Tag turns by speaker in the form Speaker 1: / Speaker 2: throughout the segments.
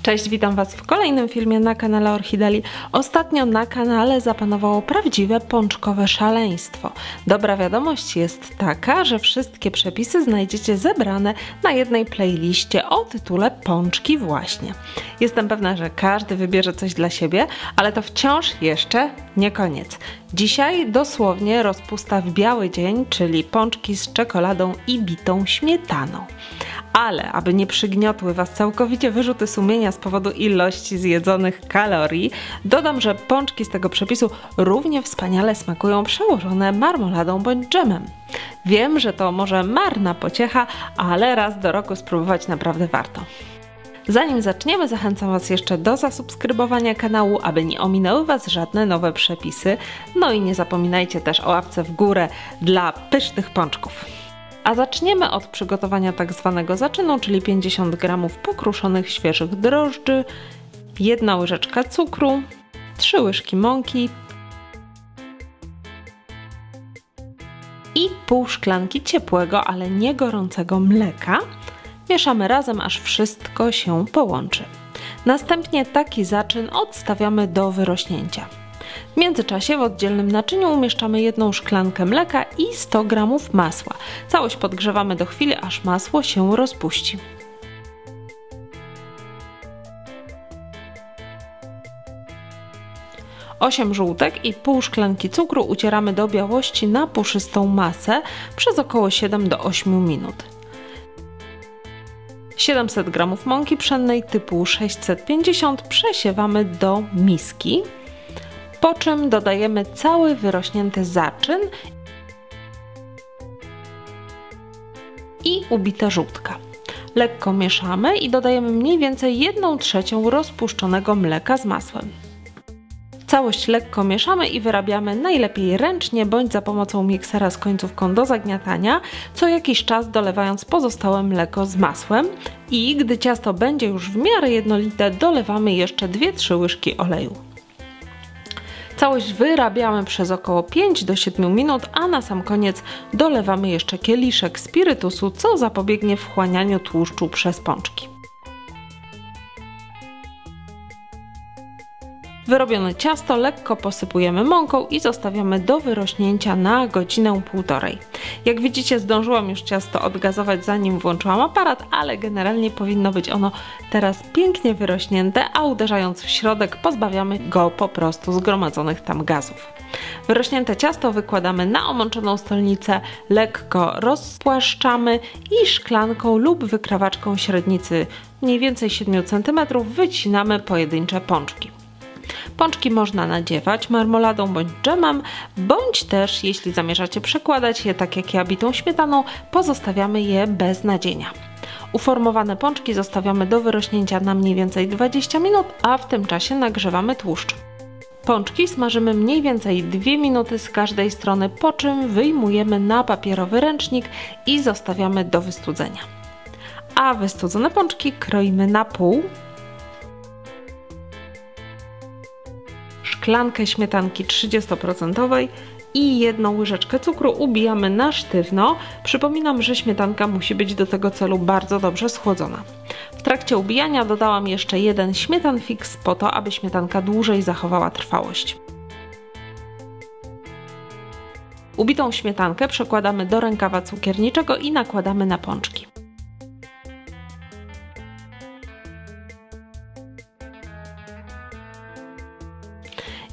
Speaker 1: Cześć, witam Was w kolejnym filmie na kanale Orchideli. Ostatnio na kanale zapanowało prawdziwe pączkowe szaleństwo. Dobra wiadomość jest taka, że wszystkie przepisy znajdziecie zebrane na jednej playliście o tytule Pączki właśnie. Jestem pewna, że każdy wybierze coś dla siebie, ale to wciąż jeszcze nie koniec. Dzisiaj dosłownie rozpusta w biały dzień, czyli pączki z czekoladą i bitą śmietaną. Ale aby nie przygniotły Was całkowicie wyrzuty sumienia z powodu ilości zjedzonych kalorii, dodam, że pączki z tego przepisu równie wspaniale smakują przełożone marmoladą bądź dżemem. Wiem, że to może marna pociecha, ale raz do roku spróbować naprawdę warto. Zanim zaczniemy, zachęcam Was jeszcze do zasubskrybowania kanału, aby nie ominęły Was żadne nowe przepisy. No i nie zapominajcie też o łapce w górę dla pysznych pączków. A zaczniemy od przygotowania tak zwanego zaczynu, czyli 50 g pokruszonych świeżych drożdży, 1 łyżeczka cukru, 3 łyżki mąki i pół szklanki ciepłego, ale nie gorącego mleka. Mieszamy razem, aż wszystko się połączy. Następnie taki zaczyn odstawiamy do wyrośnięcia. W międzyczasie w oddzielnym naczyniu umieszczamy 1 szklankę mleka i 100 g masła. Całość podgrzewamy do chwili, aż masło się rozpuści. Osiem żółtek i pół szklanki cukru ucieramy do białości na puszystą masę przez około 7 do 8 minut. 700 g mąki pszennej typu 650 przesiewamy do miski, po czym dodajemy cały wyrośnięty zaczyn i ubite żółtka. Lekko mieszamy i dodajemy mniej więcej 1/3 rozpuszczonego mleka z masłem. Całość lekko mieszamy i wyrabiamy najlepiej ręcznie bądź za pomocą miksera z końcówką do zagniatania, co jakiś czas dolewając pozostałe mleko z masłem i gdy ciasto będzie już w miarę jednolite, dolewamy jeszcze 2-3 łyżki oleju. Całość wyrabiamy przez około 5 do 7 minut, a na sam koniec dolewamy jeszcze kieliszek spirytusu, co zapobiegnie wchłanianiu tłuszczu przez pączki. Wyrobione ciasto lekko posypujemy mąką i zostawiamy do wyrośnięcia na godzinę, półtorej. Jak widzicie, zdążyłam już ciasto odgazować, zanim włączyłam aparat, ale generalnie powinno być ono teraz pięknie wyrośnięte, a uderzając w środek pozbawiamy go po prostu zgromadzonych tam gazów. Wyrośnięte ciasto wykładamy na omączoną stolnicę, lekko rozpłaszczamy i szklanką lub wykrawaczką średnicy mniej więcej 7 cm wycinamy pojedyncze pączki. Pączki można nadziewać marmoladą bądź dżemem, bądź też, jeśli zamierzacie przekładać je tak jak ja bitą śmietaną, pozostawiamy je bez nadzienia. Uformowane pączki zostawiamy do wyrośnięcia na mniej więcej 20 minut, a w tym czasie nagrzewamy tłuszcz. Pączki smażymy mniej więcej 2 minuty z każdej strony, po czym wyjmujemy na papierowy ręcznik i zostawiamy do wystudzenia. A wystudzone pączki kroimy na pół. Szklankę śmietanki 30% i 1 łyżeczkę cukru ubijamy na sztywno. Przypominam, że śmietanka musi być do tego celu bardzo dobrze schłodzona. W trakcie ubijania dodałam jeszcze 1 śmietan fix po to, aby śmietanka dłużej zachowała trwałość. Ubitą śmietankę przekładamy do rękawa cukierniczego i nakładamy na pączki.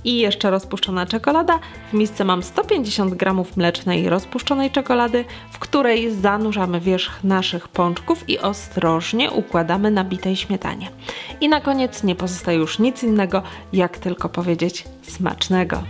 Speaker 1: I jeszcze rozpuszczona czekolada. W misce mam 150 g mlecznej rozpuszczonej czekolady, w której zanurzamy wierzch naszych pączków i ostrożnie układamy na bitej śmietanie. I na koniec nie pozostaje już nic innego, jak tylko powiedzieć smacznego!